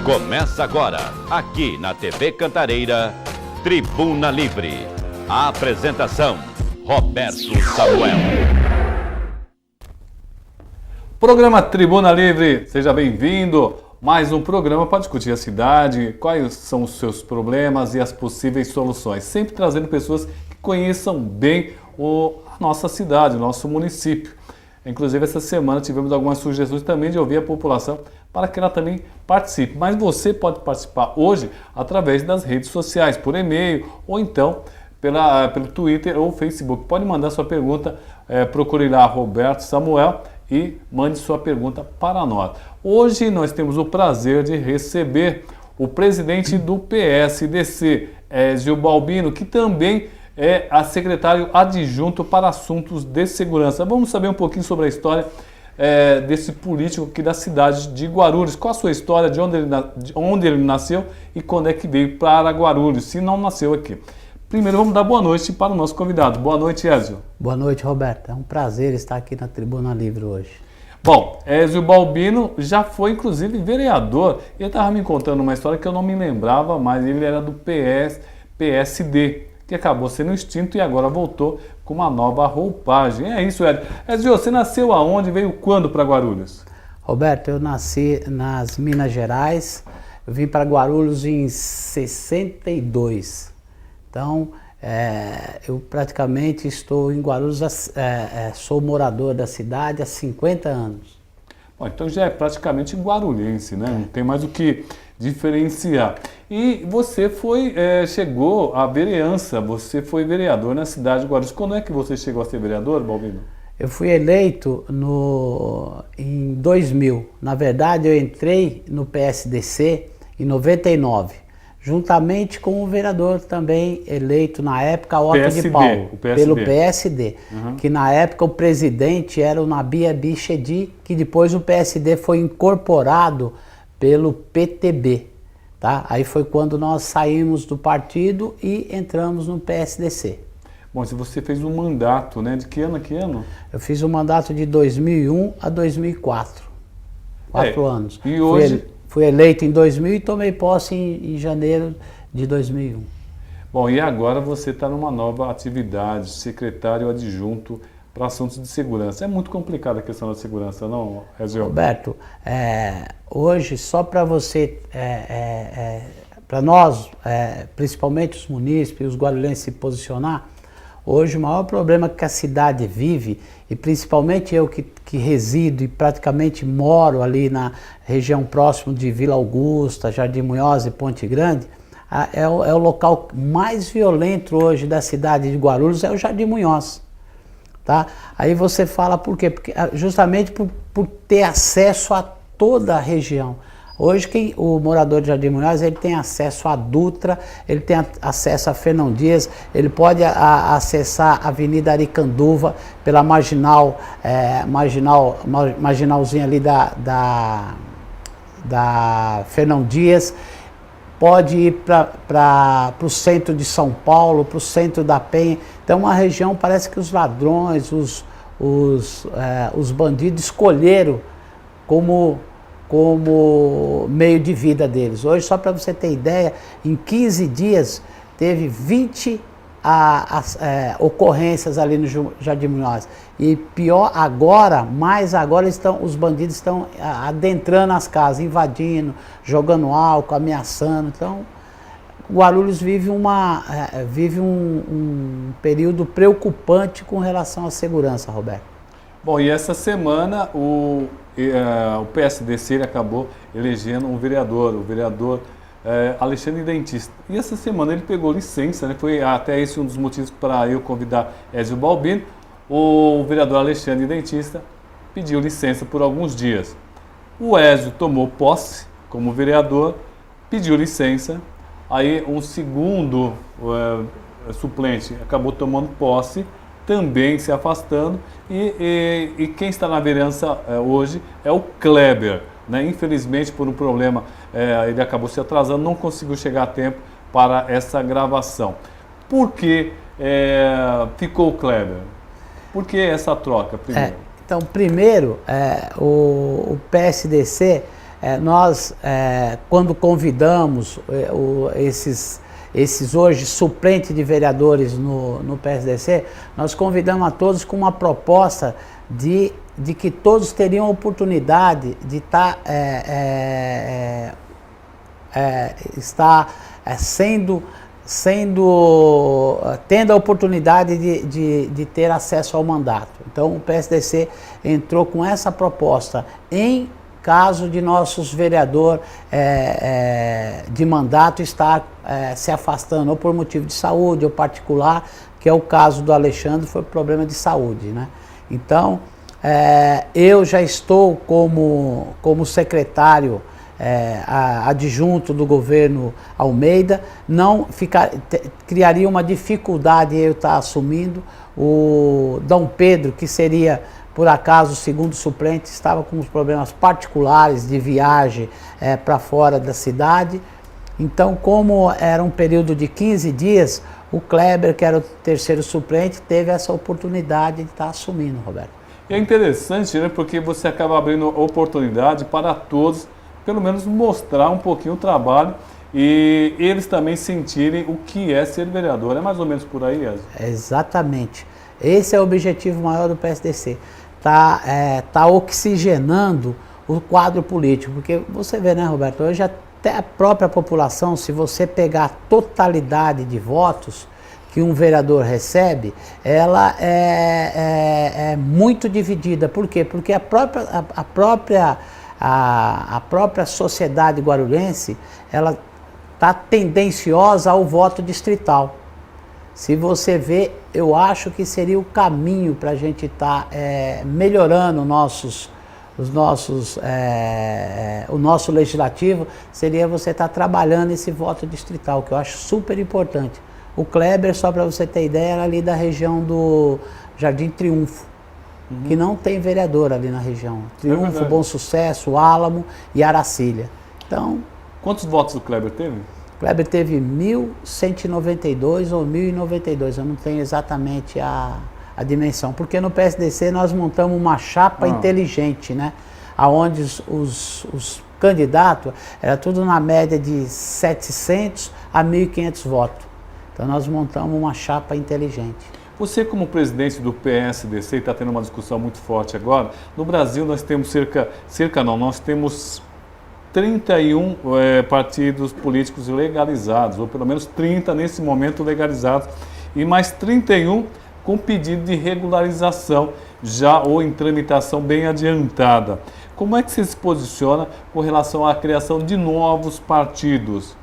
Começa agora, aqui na TV Cantareira, Tribuna Livre. A apresentação, Roberto Samuel. Programa Tribuna Livre, seja bem-vindo. Mais um programa para discutir a cidade, quais são os seus problemas e as possíveis soluções. Sempre trazendo pessoas que conheçam bem a nossa cidade, o nosso município. Inclusive, essa semana tivemos algumas sugestões também de ouvir a população para que ela também participe. Mas você pode participar hoje através das redes sociais, por e-mail ou então pelo Twitter ou Facebook. Pode mandar sua pergunta, procure lá Roberto Samuel e mande sua pergunta para nós. Hoje nós temos o prazer de receber o presidente do PSDC, Ézio Balbino, que também é a secretário adjunto para assuntos de segurança. Vamos saber um pouquinho sobre a história desse político aqui da cidade de Guarulhos. Qual a sua história, de onde ele nasceu e quando é que veio para Guarulhos, se não nasceu aqui. Primeiro vamos dar boa noite para o nosso convidado. Boa noite, Ézio. Boa noite, Roberto. É um prazer estar aqui na Tribuna Livre hoje. Bom, Ézio Balbino já foi inclusive vereador. Ele estava me contando uma história que eu não me lembrava, mas ele era do PSD, que acabou sendo extinto e agora voltou com uma nova roupagem. É isso, Ézio. Ézio, você nasceu aonde? Veio quando para Guarulhos? Roberto, eu nasci nas Minas Gerais. Eu vim para Guarulhos em 62. Então, eu praticamente estou em Guarulhos, sou morador da cidade há 50 anos. Bom, então já é praticamente guarulhense, né? Não tem mais o que diferenciar. E você chegou à vereança, você foi vereador na cidade de Guarulhos. Quando é que você chegou a ser vereador, Balbino? Eu fui eleito em 2000. Na verdade, eu entrei no PSDC em 99. Juntamente com o vereador também eleito na época, Otto de Paulo, pelo PSD, que na época o presidente era o Nabi Abichedi, que depois o PSD foi incorporado pelo PTB, tá? Aí foi quando nós saímos do partido e entramos no PSDC. Bom, se você fez um mandato, né? De que ano a que ano? Eu fiz um mandato de 2001 a 2004, 4 anos. E hoje... Fui eleito em 2000 e tomei posse em janeiro de 2001. Bom, e agora você está numa nova atividade, secretário adjunto para assuntos de segurança. É muito complicada a questão da segurança, não, Ézio? Roberto, hoje só para você, para nós, principalmente os munícipes, os guarulhenses se posicionar, hoje o maior problema que a cidade vive, e principalmente eu que resido e praticamente moro ali na região próximo de Vila Augusta, Jardim Munhoz e Ponte Grande, é o local mais violento hoje da cidade de Guarulhos, é o Jardim Munhoz. Tá? Aí você fala por quê? Porque, justamente por ter acesso a toda a região. Hoje o morador de Jardim Munhoz, ele tem acesso a Dutra, ele tem acesso a Fernão Dias, ele pode acessar a Avenida Aricanduva pela marginalzinha ali da Fernão Dias, pode ir para o centro de São Paulo, para o centro da Penha. Então uma região, parece que os ladrões, os bandidos escolheram como meio de vida deles. Hoje, só para você ter ideia, em 15 dias teve 20 ocorrências ali no Jardim Munhoz. E pior agora, os bandidos estão adentrando as casas, invadindo, jogando álcool, ameaçando. Então, Guarulhos vive um período preocupante com relação à segurança, Roberto. Bom, e essa semana o PSDC acabou elegendo um vereador, o vereador Alexandre Dentista. E essa semana ele pegou licença, né? Foi até esse um dos motivos para eu convidar Ézio Balbino. O vereador Alexandre Dentista pediu licença por alguns dias. O Ézio tomou posse como vereador, pediu licença. Aí um segundo suplente acabou tomando posse, também se afastando, e quem está na vereança hoje é o Kleber, né? Infelizmente, por um problema, ele acabou se atrasando, não conseguiu chegar a tempo para essa gravação. Por que ficou o Kleber? Por que essa troca primeiro? Então, primeiro, o PSDC quando convidamos esses hoje suplentes de vereadores no PSDC, nós convidamos a todos com uma proposta de que todos teriam a oportunidade de tendo a oportunidade de ter acesso ao mandato. Então o PSDC entrou com essa proposta em caso de nossos vereador de mandato estar se afastando ou por motivo de saúde ou particular, que é o caso do Alexandre, foi problema de saúde, né? Então eu já estou como secretário adjunto do governo Almeida, criaria uma dificuldade eu estar assumindo. O Dom Pedro, que seria por acaso o segundo suplente, estava com os problemas particulares de viagem para fora da cidade. Então, como era um período de 15 dias, o Kleber, que era o terceiro suplente, teve essa oportunidade de estar assumindo, Roberto. E é interessante, né, porque você acaba abrindo oportunidade para todos, pelo menos mostrar um pouquinho o trabalho e eles também sentirem o que é ser vereador. É mais ou menos por aí, Ezio? Exatamente. Esse é o objetivo maior do PSDC. Tá oxigenando o quadro político. Porque você vê, né, Roberto, hoje até a própria população, se você pegar a totalidade de votos que um vereador recebe, ela é muito dividida. Por quê? Porque a própria sociedade guarulhense, ela está tendenciosa ao voto distrital. Se você vê, eu acho que seria o caminho para a gente estar melhorando o nosso legislativo, seria você estar trabalhando esse voto distrital, que eu acho super importante. O Kleber, só para você ter ideia, era ali da região do Jardim Triunfo, que não tem vereador ali na região. Triunfo, Bom Sucesso, Álamo e Aracília. Então, quantos votos o Kleber teve? O Kleber teve 1.192 ou 1.092, eu não tenho exatamente a dimensão. Porque no PSDC nós montamos uma chapa inteligente, né? Onde os candidatos, era tudo na média de 700 a 1.500 votos. Então nós montamos uma chapa inteligente. Você, como presidente do PSDC, está tendo uma discussão muito forte agora. No Brasil nós temos nós temos 31 partidos políticos legalizados, ou pelo menos 30 nesse momento legalizados, e mais 31 com pedido de regularização já ou em tramitação bem adiantada. Como é que você se posiciona com relação à criação de novos partidos?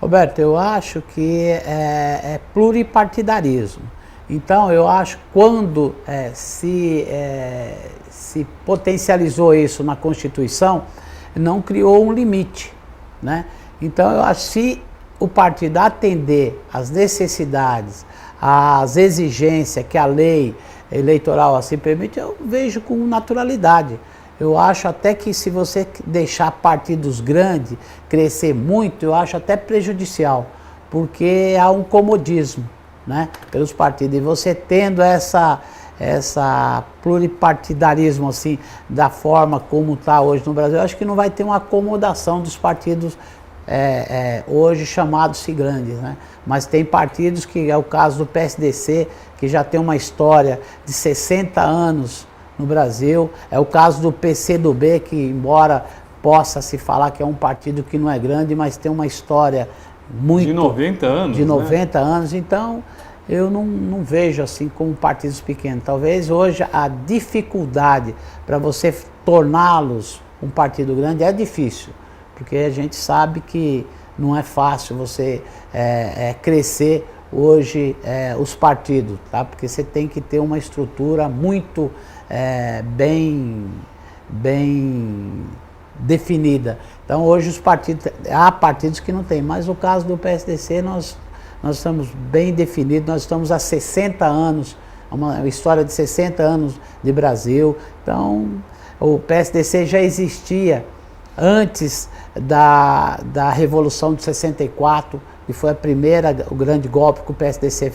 Roberto, eu acho que é pluripartidarismo. Então, eu acho que quando se potencializou isso na Constituição, não criou um limite, né? Então, eu acho que se o partido atender às necessidades, às exigências que a lei eleitoral assim permite, eu vejo com naturalidade. Eu acho até que se você deixar partidos grandes crescer muito, eu acho até prejudicial, porque há um comodismo, né, pelos partidos. E você tendo essa pluripartidarismo assim, da forma como está hoje no Brasil, eu acho que não vai ter uma acomodação dos partidos hoje chamados-se grandes, né? Mas tem partidos, que é o caso do PSDC, que já tem uma história de 60 anos no Brasil, é o caso do PCdoB, que embora possa se falar que é um partido que não é grande, mas tem uma história muito... De 90 anos, De 90 anos, então eu não vejo assim como partidos pequenos. Talvez hoje a dificuldade para você torná-los um partido grande é difícil, porque a gente sabe que não é fácil você crescer hoje os partidos, tá? Porque você tem que ter uma estrutura muito bem definida. Então hoje os partidos, há partidos que não tem, mas no caso do PSDC nós estamos bem definidos, nós estamos há 60 anos, uma história de 60 anos de Brasil. Então o PSDC já existia antes da Revolução de 64, que foi o grande golpe que o PSDC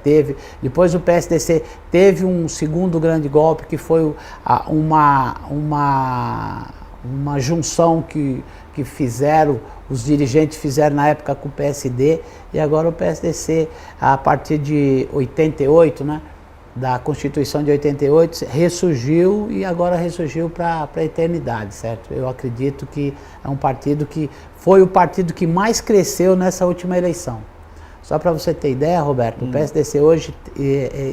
teve. Depois o PSDC uma junção que fizeram, os dirigentes fizeram na época com o PSD, e agora o PSDC, a partir de 88, né, da Constituição de 88, ressurgiu e agora ressurgiu para a eternidade, certo? Eu acredito que é um partido que foi o partido que mais cresceu nessa última eleição. Só para você ter ideia, Roberto, o PSDC hoje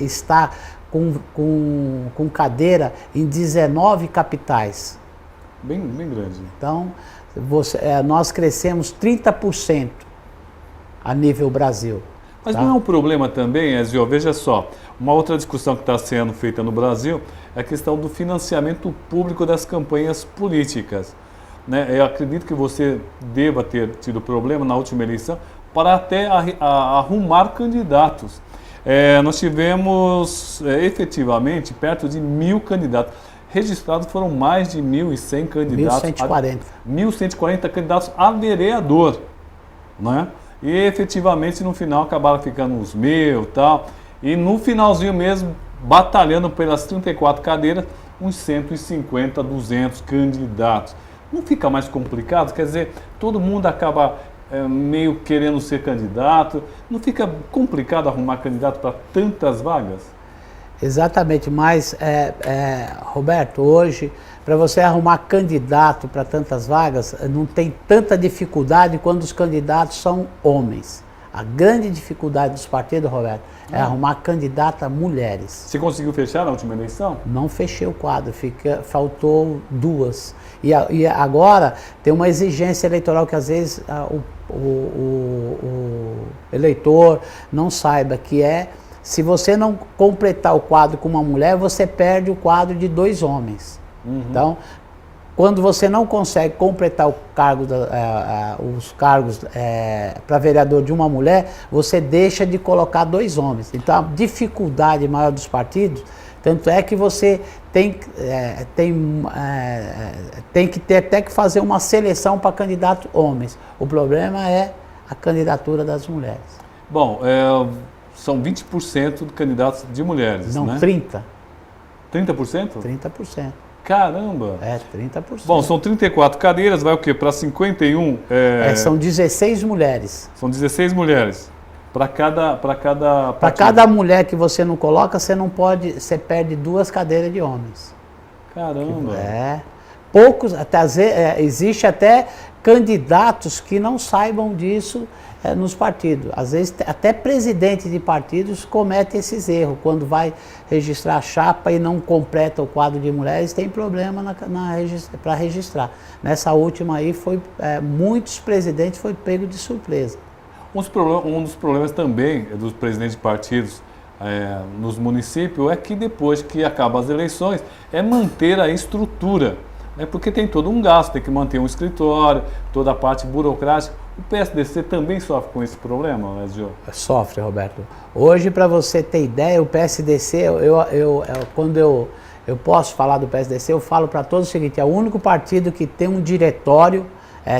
está com cadeira em 19 capitais. Bem grande. Então, nós crescemos 30% a nível Brasil. Mas tá? não é um problema também, Ezio, veja só, uma outra discussão que está sendo feita no Brasil é a questão do financiamento público das campanhas políticas. Né? Eu acredito que você deva ter tido problema na última eleição para até arrumar candidatos. Nós tivemos efetivamente perto de 1.000 candidatos. Registrados foram mais de 1.100 candidatos. 1.140. 1.140 candidatos a vereador, né? E efetivamente no final acabaram ficando uns 1.000 e tal. E no finalzinho mesmo, batalhando pelas 34 cadeiras, uns 150, 200 candidatos. Não fica mais complicado? Quer dizer, todo mundo acaba meio querendo ser candidato. Não fica complicado arrumar candidato para tantas vagas? Exatamente, mas, Roberto, hoje, para você arrumar candidato para tantas vagas, não tem tanta dificuldade quando os candidatos são homens. A grande dificuldade dos partidos, Roberto, é arrumar candidata mulheres. Você conseguiu fechar na última eleição? Não fechei o quadro, faltou 2. E agora tem uma exigência eleitoral que às vezes o eleitor não saiba, que é: se você não completar o quadro com uma mulher, você perde o quadro de 2 homens. Então, quando você não consegue completar o cargo os cargos para vereador de uma mulher, você deixa de colocar 2 homens. Então, a dificuldade maior dos partidos, tanto é que você tem que ter até que fazer uma seleção para candidatos homens. O problema é a candidatura das mulheres. Bom, são 20% de candidatos de mulheres, não, né? 30%. 30%? 30%. Caramba! 30%. Bom, são 34 cadeiras, vai o quê? Para 51? São 16 mulheres. São 16 mulheres. Para cada Para cada mulher que você não coloca, você perde 2 cadeiras de homens. Caramba! Poucos, existe até candidatos que não saibam disso nos partidos. Às vezes até presidente de partidos comete esses erros. Quando vai registrar a chapa e não completa o quadro de mulheres, tem problema para registrar. Nessa última aí, muitos presidentes foi pego de surpresa. Um dos problemas também dos presidentes de partidos nos municípios é que depois que acabam as eleições, é manter a estrutura. Porque tem todo um gasto, tem que manter um escritório, toda a parte burocrática. O PSDC também sofre com esse problema, Ezio? Sofre, Roberto. Hoje, para você ter ideia, o PSDC, quando eu posso falar do PSDC, eu falo para todos o seguinte: é o único partido que tem um diretório.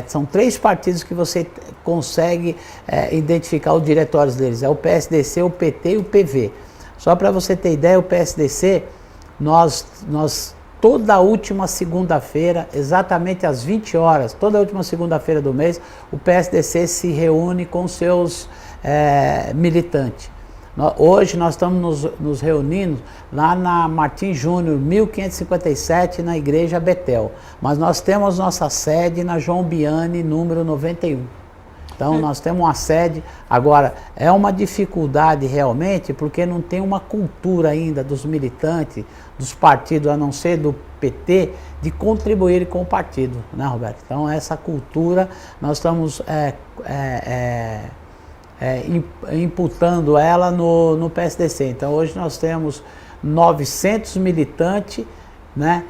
São 3 partidos que você consegue identificar os diretórios deles. É o PSDC, o PT e o PV. Só para você ter ideia, o PSDC, nós toda a última segunda-feira, exatamente às 20 horas, toda a última segunda-feira do mês, o PSDC se reúne com seus militantes. Hoje nós estamos nos reunindo lá na Martim Júnior, 1557, na Igreja Betel. Mas nós temos nossa sede na João Biani, número 91. Então nós temos uma sede. Agora, é uma dificuldade realmente, porque não tem uma cultura ainda dos militantes, dos partidos, a não ser do PT, de contribuir com o partido, né, Roberto? Então essa cultura nós estamos imputando ela no PSDC. Então hoje nós temos 900 militantes, né?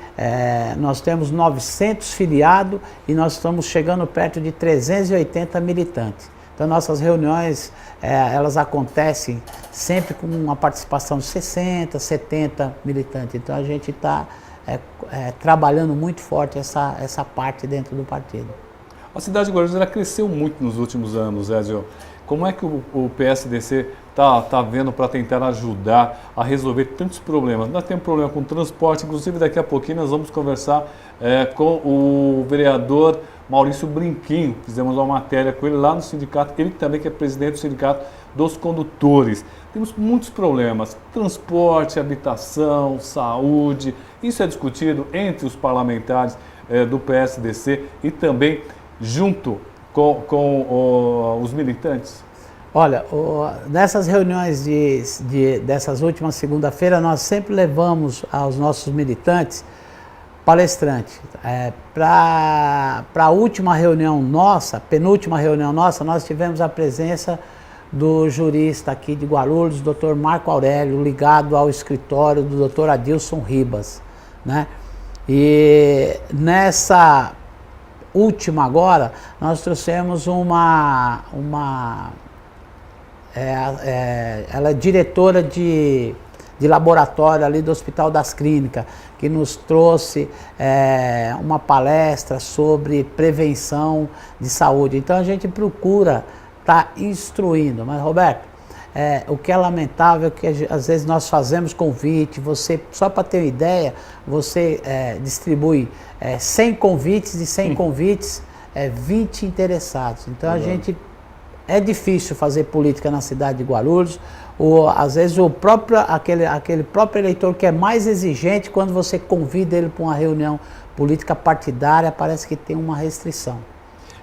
Nós temos 900 filiados e nós estamos chegando perto de 380 militantes. Então nossas reuniões, elas acontecem sempre com uma participação de 60, 70 militantes. Então a gente está trabalhando muito forte essa parte dentro do partido. A cidade de Guarulhos cresceu muito nos últimos anos, Ezio. Como é que o PSDC tá vendo para tentar ajudar a resolver tantos problemas? Nós temos problema com transporte, inclusive daqui a pouquinho nós vamos conversar com o vereador Maurício Brinquinho. Fizemos uma matéria com ele lá no sindicato, ele também que é presidente do sindicato dos condutores. Temos muitos problemas, transporte, habitação, saúde, isso é discutido entre os parlamentares do PSDC e também junto com os militantes. Olha, nessas reuniões dessas últimas segunda-feira, nós sempre levamos aos nossos militantes palestrantes. Para a última reunião nossa, penúltima reunião nossa, nós tivemos a presença do jurista aqui de Guarulhos, Dr. Marco Aurélio, ligado ao escritório do Dr. Adilson Ribas, né? E nessa última agora, nós trouxemos ela é diretora de laboratório ali do Hospital das Clínicas, que nos trouxe uma palestra sobre prevenção de saúde. Então a gente procura estar instruindo, mas Roberto, o que é lamentável é que às vezes nós fazemos convite, você, só para ter uma ideia, você distribui 100 convites e 100 convites, 20 interessados. Então a gente, é difícil fazer política na cidade de Guarulhos, às vezes aquele próprio eleitor que é mais exigente, quando você convida ele para uma reunião política partidária, parece que tem uma restrição.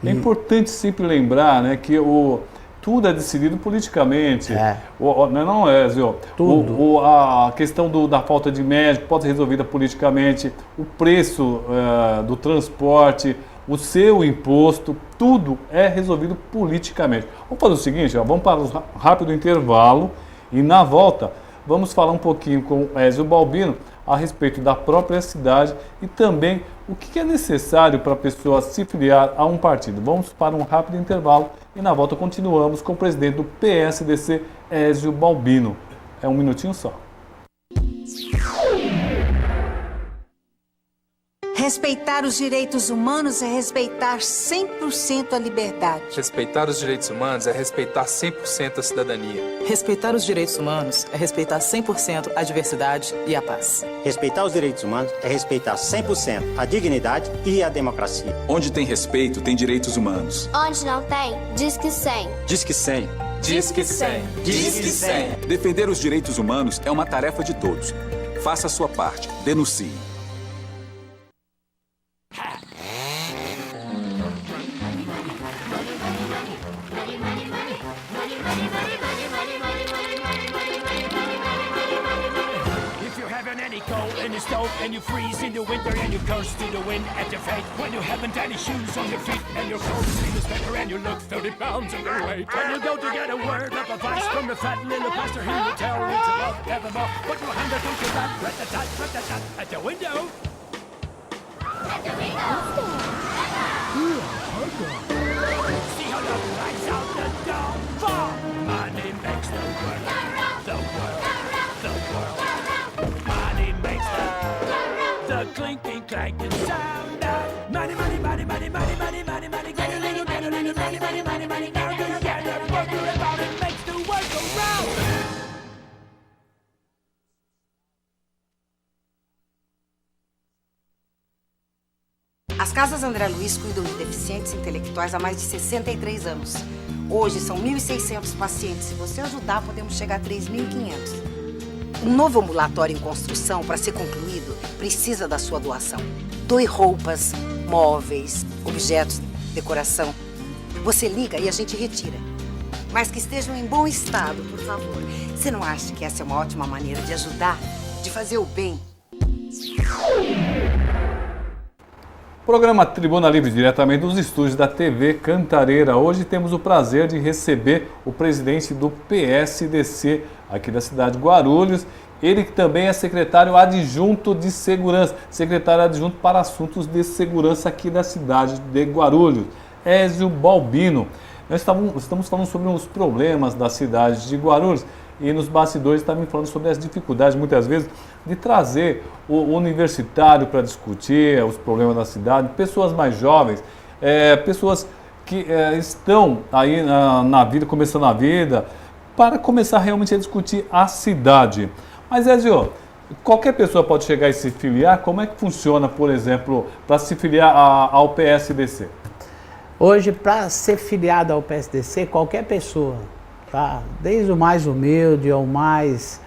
É importante sempre lembrar, né, que tudo é decidido politicamente. Não é, Zé? Tudo. A questão da falta de médico pode ser resolvida politicamente, o preço do transporte, o seu imposto, tudo é resolvido politicamente. Vamos fazer o seguinte, vamos para um rápido intervalo e na volta vamos falar um pouquinho com o Ézio Balbino a respeito da própria cidade e também o que é necessário para a pessoa se filiar a um partido. Vamos para um rápido intervalo e na volta continuamos com o presidente do PSDC, Ézio Balbino. É um minutinho só. Respeitar os direitos humanos é respeitar 100% a liberdade. Respeitar os direitos humanos é respeitar 100% a cidadania. Respeitar os direitos humanos é respeitar 100% a diversidade e a paz. Respeitar os direitos humanos é respeitar 100% a dignidade e a democracia. Onde tem respeito, tem direitos humanos. Onde não tem, diz que 100. Diz que 100. Diz que 100. Diz que 100. Defender os direitos humanos é uma tarefa de todos. Faça a sua parte. Denuncie. And you stove and you freeze in the winter and you curse to the wind at your fate when you haven't any shoes on your feet and your clothes seem as pepper and you look 30 pounds underweight. When you go to get a word of advice from the fat little pastor, he will tell you to love evermore. But your hand don't you rat, rat-a-tat, at the window. At the window. See how love lights out the door. For money makes the world, the world, the world. The clinking, clanking sound of money, money, money, money, money, money, money, money. Get a little, money, money, money, money. Now do you get it? What you about it makes the world go round. As Casas André Luiz cuidam de deficientes intelectuais há mais de 63 anos. Hoje são 1.600 pacientes. Se você ajudar, podemos chegar a 3.500. Um novo ambulatório em construção, para ser concluído, precisa da sua doação. Doe roupas, móveis, objetos, decoração. Você liga e a gente retira. Mas que estejam em bom estado, por favor. Você não acha que essa é uma ótima maneira de ajudar, de fazer o bem? Programa Tribuna Livre, diretamente dos estúdios da TV Cantareira. Hoje temos o prazer de receber o presidente do PSDC aqui da cidade de Guarulhos. Ele que também é secretário adjunto de segurança, secretário adjunto para assuntos de segurança aqui da cidade de Guarulhos, Ézio Balbino. Nós estamos falando sobre os problemas da cidade de Guarulhos e nos bastidores também falando sobre as dificuldades, muitas vezes, de trazer o universitário para discutir os problemas da cidade, pessoas mais jovens, pessoas que estão aí na vida, começando a vida, para começar realmente a discutir a cidade. Mas, Ezio, qualquer pessoa pode chegar e se filiar? Como é que funciona, por exemplo, para se filiar ao PSDC? Hoje, para ser filiado ao PSDC, qualquer pessoa, tá? Desde o mais humilde ao mais,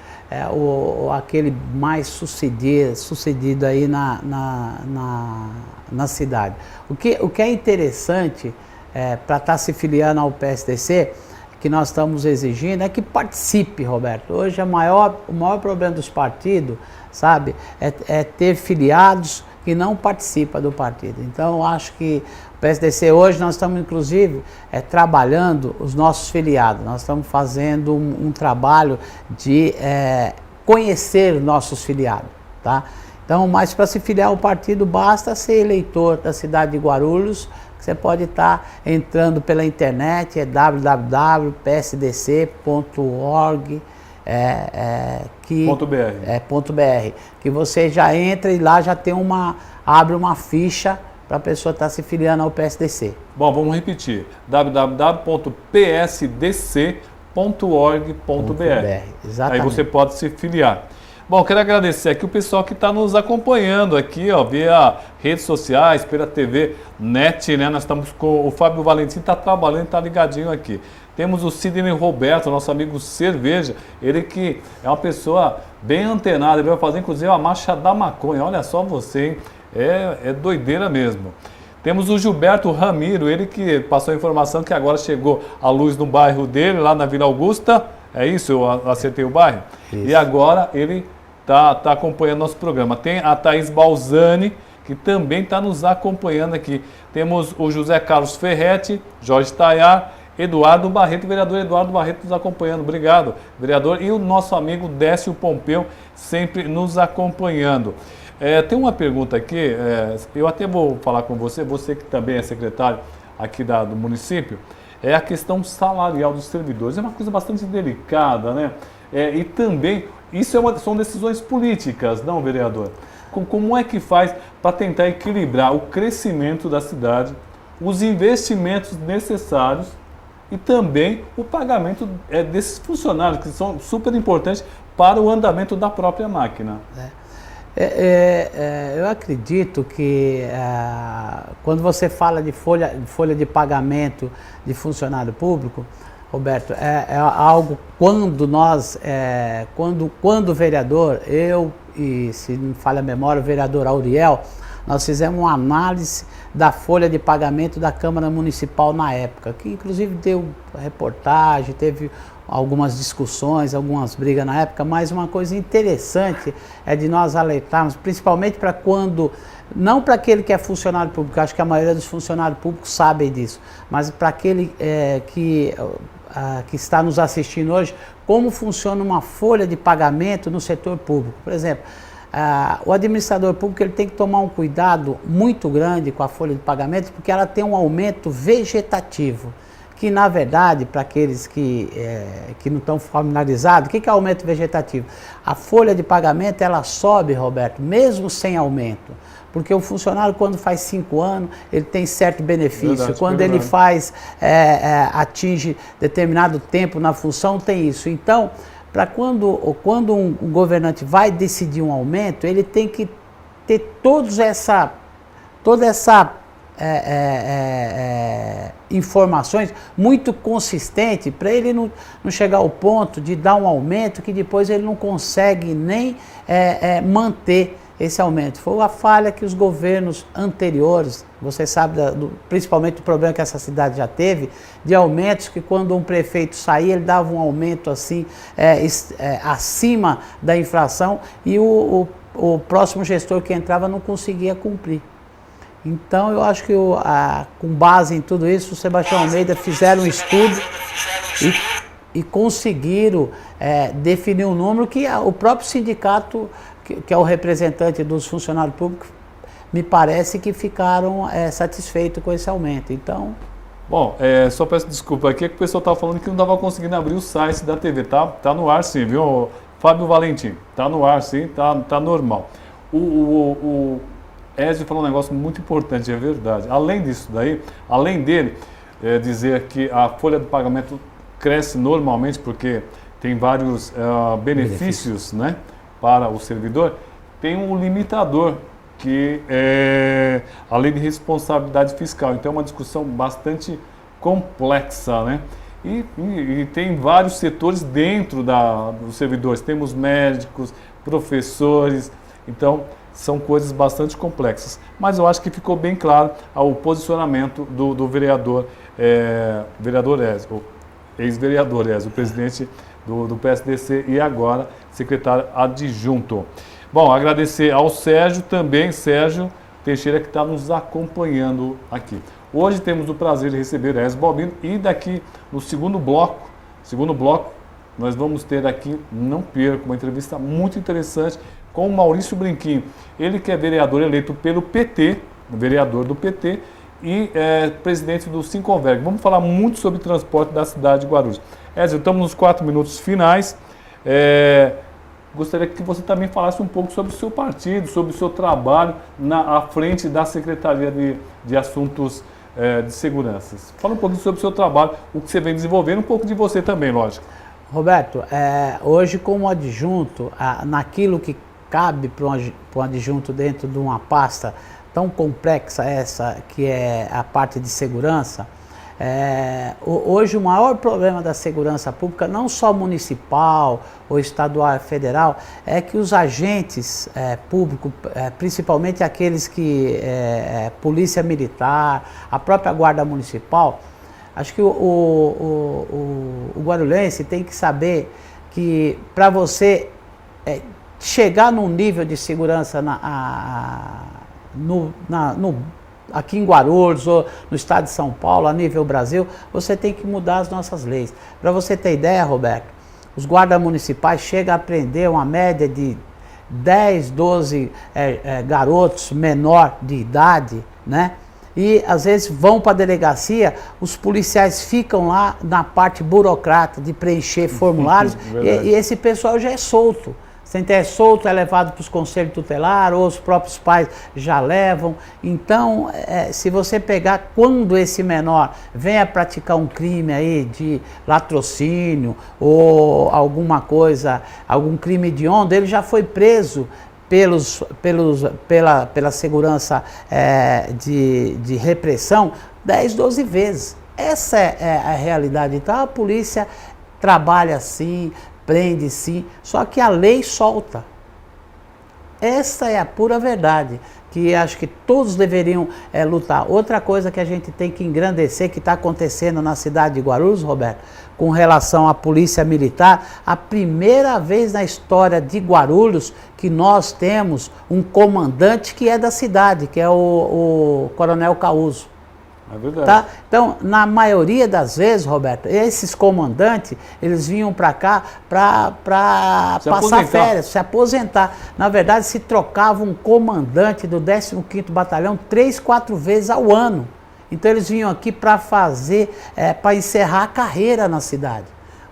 aquele mais sucedido aí na cidade. O que é interessante para estar se filiando ao PSDC, que nós estamos exigindo, é que participe, Roberto. Hoje o maior problema dos partidos, sabe, é ter filiados que não participam do partido. Então, eu acho que o PSDC hoje, nós estamos, inclusive, trabalhando os nossos filiados. Nós estamos fazendo um trabalho de conhecer nossos filiados, tá? Então, mas para se filiar ao partido, basta ser eleitor da cidade de Guarulhos. Você pode estar entrando pela internet, é www.psdc.org. .br, que você já entra e lá já tem abre uma ficha para a pessoa estar se filiando ao PSDC. Bom, vamos repetir, www.psdc.org.br. Exatamente. Aí você pode se filiar. Bom, quero agradecer aqui o pessoal que está nos acompanhando aqui, ó, via redes sociais, pela TV NET, né? Nós estamos com o Fábio Valentim, está trabalhando, está ligadinho aqui. Temos o Sidney Roberto, nosso amigo Cerveja, ele que é uma pessoa bem antenada, ele vai fazer inclusive a marcha da maconha, olha só você, hein? É doideira mesmo. Temos o Gilberto Ramiro, ele que passou a informação que agora chegou a luz no bairro dele, lá na Vila Augusta, é isso? Eu acertei o bairro? Isso. E agora ele tá acompanhando nosso programa. Tem a Thaís Balzani, que também está nos acompanhando aqui. Temos o José Carlos Ferretti, Jorge Tayar, Eduardo Barreto, vereador Eduardo Barreto nos acompanhando. Obrigado, vereador. E o nosso amigo Décio Pompeu sempre nos acompanhando. Tem uma pergunta aqui, eu até vou falar com você que também é secretário aqui do município, é a questão salarial dos servidores. É uma coisa bastante delicada, né? E também, isso são decisões políticas, não, vereador? Como é que faz para tentar equilibrar o crescimento da cidade, os investimentos necessários e também o pagamento desses funcionários, que são super importantes para o andamento da própria máquina? Eu acredito que quando você fala de folha de pagamento de funcionário público, Roberto, é algo quando nós, quando o vereador, eu e, se não me falha a memória, o vereador Auriel, nós fizemos uma análise da folha de pagamento da Câmara Municipal na época, que inclusive deu reportagem, teve algumas discussões, algumas brigas na época, mas uma coisa interessante é de nós alertarmos, principalmente para quando, não para aquele que é funcionário público, acho que a maioria dos funcionários públicos sabem disso, mas para aquele que está nos assistindo hoje, como funciona uma folha de pagamento no setor público. Por exemplo, o administrador público ele tem que tomar um cuidado muito grande com a folha de pagamento, porque ela tem um aumento vegetativo, que na verdade, para aqueles que não estão familiarizados, o que é aumento vegetativo? A folha de pagamento ela sobe, Roberto, mesmo sem aumento, porque o funcionário quando faz 5 anos, ele tem certo benefício, verdade, quando ele faz, atinge determinado tempo na função, tem isso. Então, para quando um governante vai decidir um aumento, ele tem que ter toda essa informações muito consistente para ele não chegar ao ponto de dar um aumento que depois ele não consegue nem manter esse aumento. Foi a falha que os governos anteriores, você sabe, principalmente o problema que essa cidade já teve, de aumentos que quando um prefeito saía, ele dava um aumento assim, acima da inflação e o próximo gestor que entrava não conseguia cumprir. Então, eu acho que com base em tudo isso, o Sebastião Almeida fizeram um estudo e conseguiram definir um número que o próprio sindicato, que é o representante dos funcionários públicos, me parece que ficaram satisfeitos com esse aumento. Então... Bom, só peço desculpa aqui, que o pessoal estava falando que não estava conseguindo abrir o site da TV, tá no ar sim, viu, Fábio Valentim? Tá no ar sim, tá normal. O Ezio falou um negócio muito importante, é verdade. Além disso daí, além dele dizer que a folha de pagamento cresce normalmente porque tem vários benefícios, né, para o servidor, tem um limitador, que é a lei de responsabilidade fiscal. Então é uma discussão bastante complexa, né? E tem vários setores dentro dos servidores. Temos médicos, professores, então são coisas bastante complexas. Mas eu acho que ficou bem claro o posicionamento do vereador, vereador Ezio, ex-vereador Ezio, o presidente do PSDC e agora secretário adjunto. Bom, agradecer ao Sérgio também, Sérgio Teixeira, que está nos acompanhando aqui. Hoje temos o prazer de receber Ezio Balbino e daqui no segundo bloco, nós vamos ter aqui, não perca, uma entrevista muito interessante com o Maurício Brinquinho. Ele que é vereador eleito pelo PT, vereador do PT e presidente do Sinconverg. Vamos falar muito sobre transporte da cidade de Guarulhos. Ezio, estamos nos 4 minutos finais. Gostaria que você também falasse um pouco sobre o seu partido, sobre o seu trabalho à frente da Secretaria de Assuntos de Segurança. Fala um pouquinho sobre o seu trabalho, o que você vem desenvolvendo, um pouco de você também, lógico. Roberto, hoje como adjunto, naquilo que cabe para um adjunto dentro de uma pasta tão complexa essa, que é a parte de segurança, hoje o maior problema da segurança pública, não só municipal ou estadual, federal, é que os agentes públicos, principalmente aqueles que polícia militar, a própria guarda municipal, acho que o guarulhense tem que saber que para você chegar num nível de segurança aqui em Guarulhos ou no estado de São Paulo, a nível Brasil, você tem que mudar as nossas leis. Para você ter ideia, Roberto, os guardas municipais chegam a prender uma média de 10, 12 garotos menor de idade, né? E às vezes vão para a delegacia, os policiais ficam lá na parte burocrata de preencher formulários e esse pessoal já é solto. Se é solto, é levado para os conselhos tutelares, ou os próprios pais já levam. Então, se você pegar quando esse menor vem a praticar um crime aí de latrocínio ou alguma coisa, algum crime hediondo, ele já foi preso pela segurança de repressão 10, 12 vezes. Essa é a realidade. Então, a polícia trabalha assim, prende sim, só que a lei solta. Essa é a pura verdade, que acho que todos deveriam lutar. Outra coisa que a gente tem que engrandecer, que está acontecendo na cidade de Guarulhos, Roberto, com relação à polícia militar, a primeira vez na história de Guarulhos que nós temos um comandante que é da cidade, que é o Coronel Causo. É verdade. Tá? Então, na maioria das vezes, Roberto, esses comandantes, eles vinham para cá para passar férias, se aposentar. Na verdade, se trocava um comandante do 15º Batalhão 3, 4 vezes ao ano. Então, eles vinham aqui para para encerrar a carreira na cidade.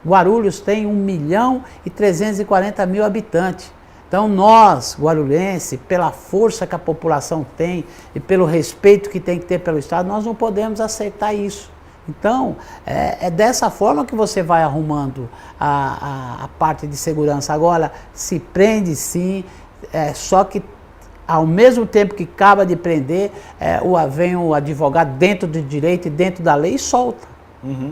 Guarulhos tem 1.340.000 habitantes. Então nós, guarulhenses, pela força que a população tem e pelo respeito que tem que ter pelo Estado, nós não podemos aceitar isso. Então, é dessa forma que você vai arrumando a parte de segurança. Agora, se prende sim, só que ao mesmo tempo que acaba de prender, vem o advogado dentro do direito e dentro da lei e solta.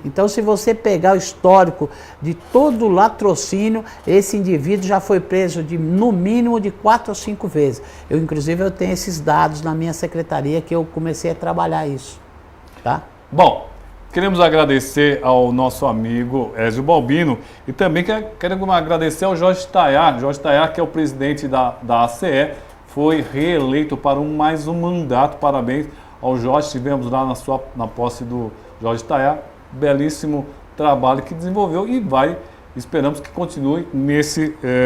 Então, se você pegar o histórico de todo o latrocínio, esse indivíduo já foi preso no mínimo de 4 ou 5 vezes. Inclusive, eu tenho esses dados na minha secretaria que eu comecei a trabalhar isso. Tá? Bom, queremos agradecer ao nosso amigo Ezio Balbino e também queremos agradecer ao Jorge Tayar. Jorge Tayar, que é o presidente da ACE, foi reeleito para mais um mandato. Parabéns ao Jorge. Estivemos lá na posse do Jorge Tayar. Belíssimo trabalho que desenvolveu e esperamos que continue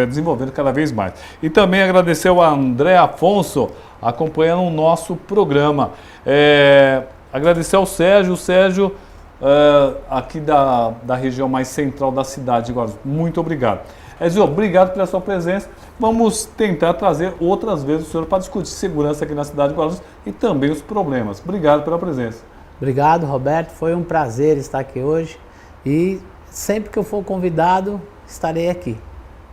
desenvolvendo cada vez mais. E também agradecer ao André Afonso, acompanhando o nosso programa. Agradecer ao Sérgio, aqui da região mais central da cidade de Guarulhos. Muito obrigado. Ezio, obrigado pela sua presença. Vamos tentar trazer outras vezes o senhor para discutir segurança aqui na cidade de Guarulhos e também os problemas. Obrigado pela presença. Obrigado, Roberto. Foi um prazer estar aqui hoje e Sempre que eu for convidado, estarei aqui.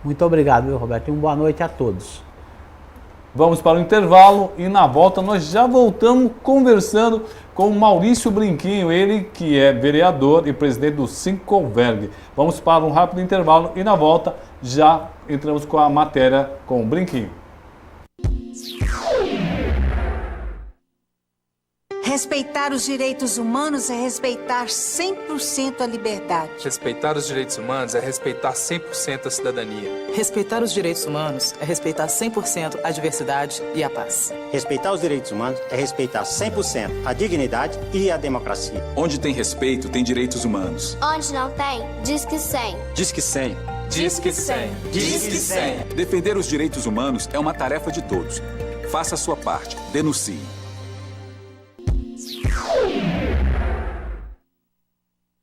Muito obrigado, viu, Roberto? E uma boa noite a todos. Vamos para o intervalo e na volta nós já voltamos conversando com o Maurício Brinquinho, ele que é vereador e presidente do Sincoverg. Vamos para um rápido intervalo e na volta já entramos com a matéria com o Brinquinho. Respeitar os direitos humanos é respeitar 100% a liberdade. Respeitar os direitos humanos é respeitar 100% a cidadania. Respeitar os direitos humanos é respeitar 100% a diversidade e a paz. Respeitar os direitos humanos é respeitar 100% a dignidade e a democracia. Onde tem respeito, tem direitos humanos. Onde não tem, diz que 100. Diz que 100. Diz que 100. Diz que 100. Defender os direitos humanos é uma tarefa de todos. Faça a sua parte. Denuncie.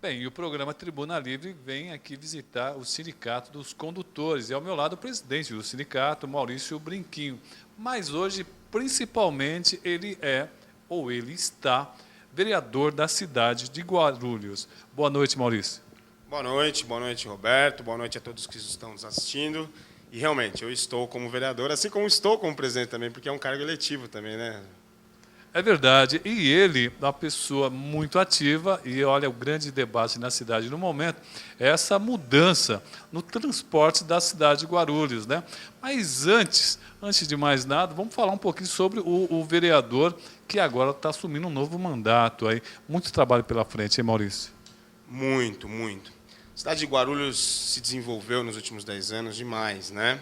Bem, e o programa Tribuna Livre vem aqui visitar o Sindicato dos Condutores. E ao meu lado o presidente do sindicato, Maurício Brinquinho. Mas hoje, principalmente, ele está vereador da cidade de Guarulhos. Boa noite, Maurício. Boa noite, Roberto. Boa noite a todos que estão nos assistindo. E realmente, eu estou como vereador, assim como estou como presidente também, porque é um cargo eletivo também, né? É verdade, e ele é uma pessoa muito ativa, e olha, o grande debate na cidade no momento é essa mudança no transporte da cidade de Guarulhos, né? Mas antes de mais nada, vamos falar um pouquinho sobre o vereador que agora está assumindo um novo mandato aí. Muito trabalho pela frente, hein, Maurício? Muito, muito. A cidade de Guarulhos se desenvolveu nos últimos 10 anos demais, né?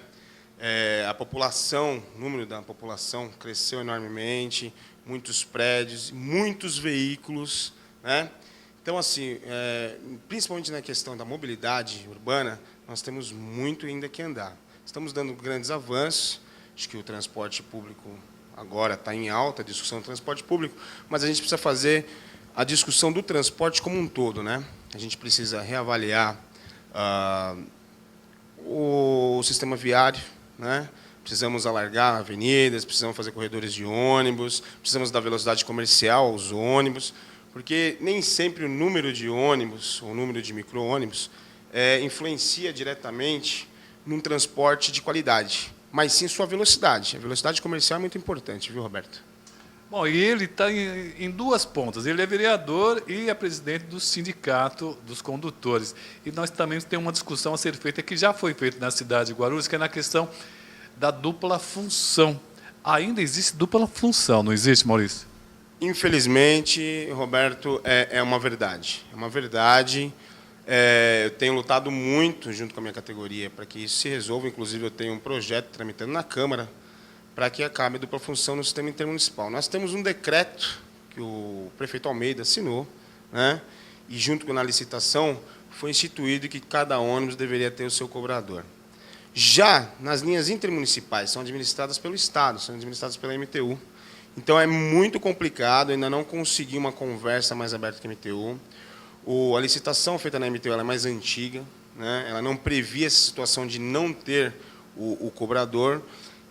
A população, o número da população cresceu enormemente, muitos prédios, muitos veículos, né? Então, assim, principalmente na questão da mobilidade urbana, nós temos muito ainda que andar. Estamos dando grandes avanços, acho que o transporte público agora está em alta, a discussão do transporte público, mas a gente precisa fazer a discussão do transporte como um todo, né? A gente precisa reavaliar o sistema viário, né? Precisamos alargar avenidas, precisamos fazer corredores de ônibus, precisamos dar velocidade comercial aos ônibus, porque nem sempre o número de ônibus, ou o número de micro-ônibus, influencia diretamente num transporte de qualidade, mas sim sua velocidade. A velocidade comercial é muito importante, viu, Roberto? Bom, e ele está em duas pontas. Ele é vereador e é presidente do Sindicato dos Condutores. E nós também temos uma discussão a ser feita, que já foi feita na cidade de Guarulhos, que é na questão da dupla função. Ainda existe dupla função, não existe, Maurício? Infelizmente, Roberto, é uma verdade. É uma verdade. Eu tenho lutado muito junto com a minha categoria para que isso se resolva. Inclusive, eu tenho um projeto tramitando na Câmara para que acabe a dupla função no sistema intermunicipal. Nós temos um decreto que o prefeito Almeida assinou, né? E, junto com a licitação, foi instituído que cada ônibus deveria ter o seu cobrador. Já nas linhas intermunicipais, são administradas pelo Estado, são administradas pela MTU. Então, é muito complicado, ainda não consegui uma conversa mais aberta com a MTU. A licitação feita na MTU ela é mais antiga, né? Ela não previa essa situação de não ter o cobrador,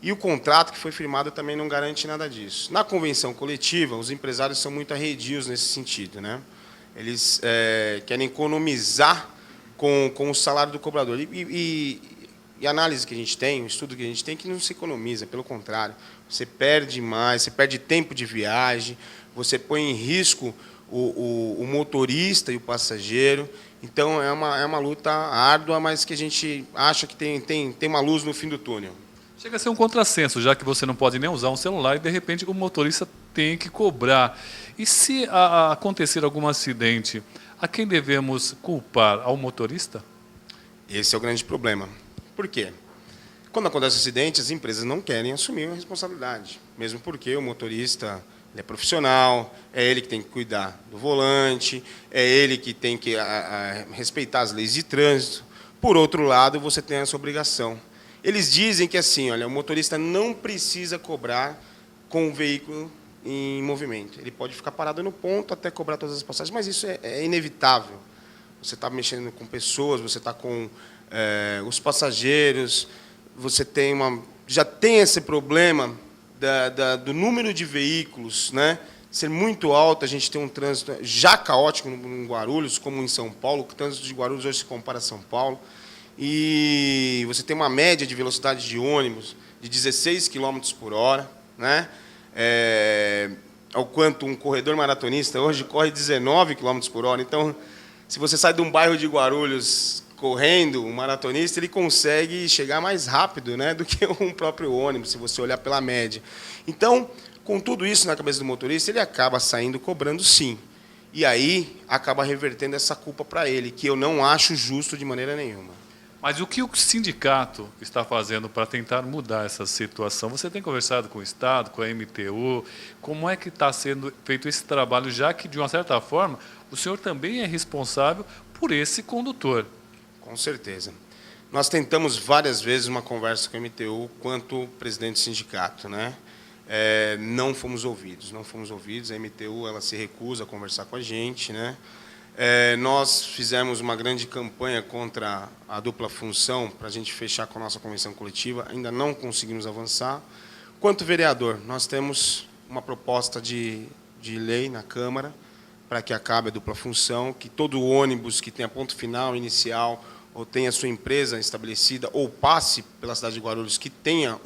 e o contrato que foi firmado também não garante nada disso. Na convenção coletiva, os empresários são muito arredios nesse sentido, né? Eles querem economizar com o salário do cobrador. E a análise que a gente tem, o estudo que a gente tem, que não se economiza, pelo contrário. Você perde mais, você perde tempo de viagem, você põe em risco o motorista e o passageiro. Então, é uma luta árdua, mas que a gente acha que tem uma luz no fim do túnel. Chega a ser um contrassenso, já que você não pode nem usar um celular e, de repente, o motorista tem que cobrar. E se acontecer algum acidente, a quem devemos culpar? Ao motorista? Esse é o grande problema. Por quê? Quando acontece acidente, as empresas não querem assumir a responsabilidade, mesmo porque o motorista ele é profissional, é ele que tem que cuidar do volante, é ele que tem que respeitar as leis de trânsito. Por outro lado, você tem essa obrigação. Eles dizem que assim, olha, o motorista não precisa cobrar com o veículo em movimento. Ele pode ficar parado no ponto até cobrar todas as passagens, mas isso é inevitável. Você está mexendo com pessoas, você está com os passageiros, você já tem esse problema do número de veículos, né, ser muito alta, a gente tem um trânsito já caótico em Guarulhos, como em São Paulo. O trânsito de Guarulhos hoje se compara a São Paulo. E você tem uma média de velocidade de ônibus de 16 km por hora, né? Ao quanto um corredor maratonista hoje corre 19 km por hora. Então, se você sai de um bairro de Guarulhos correndo, um maratonista, ele consegue chegar mais rápido, né, do que um próprio ônibus, se você olhar pela média. Então, com tudo isso na cabeça do motorista, ele acaba saindo cobrando sim. E aí acaba revertendo essa culpa para ele, que eu não acho justo de maneira nenhuma. Mas o que o sindicato está fazendo para tentar mudar essa situação? Você tem conversado com o Estado, com a MTU? Como é que está sendo feito esse trabalho, já que, de uma certa forma, o senhor também é responsável por esse condutor? Com certeza. Nós tentamos várias vezes uma conversa com a MTU quanto presidente do sindicato, né? Não fomos ouvidos. A MTU ela se recusa a conversar com a gente, né? Nós fizemos uma grande campanha contra a dupla função para a gente fechar com a nossa convenção coletiva, ainda não conseguimos avançar. Quanto vereador, nós temos uma proposta de lei na Câmara para que acabe a dupla função, que todo ônibus que tenha ponto final, inicial, ou tenha sua empresa estabelecida, ou passe pela cidade de Guarulhos, que tenha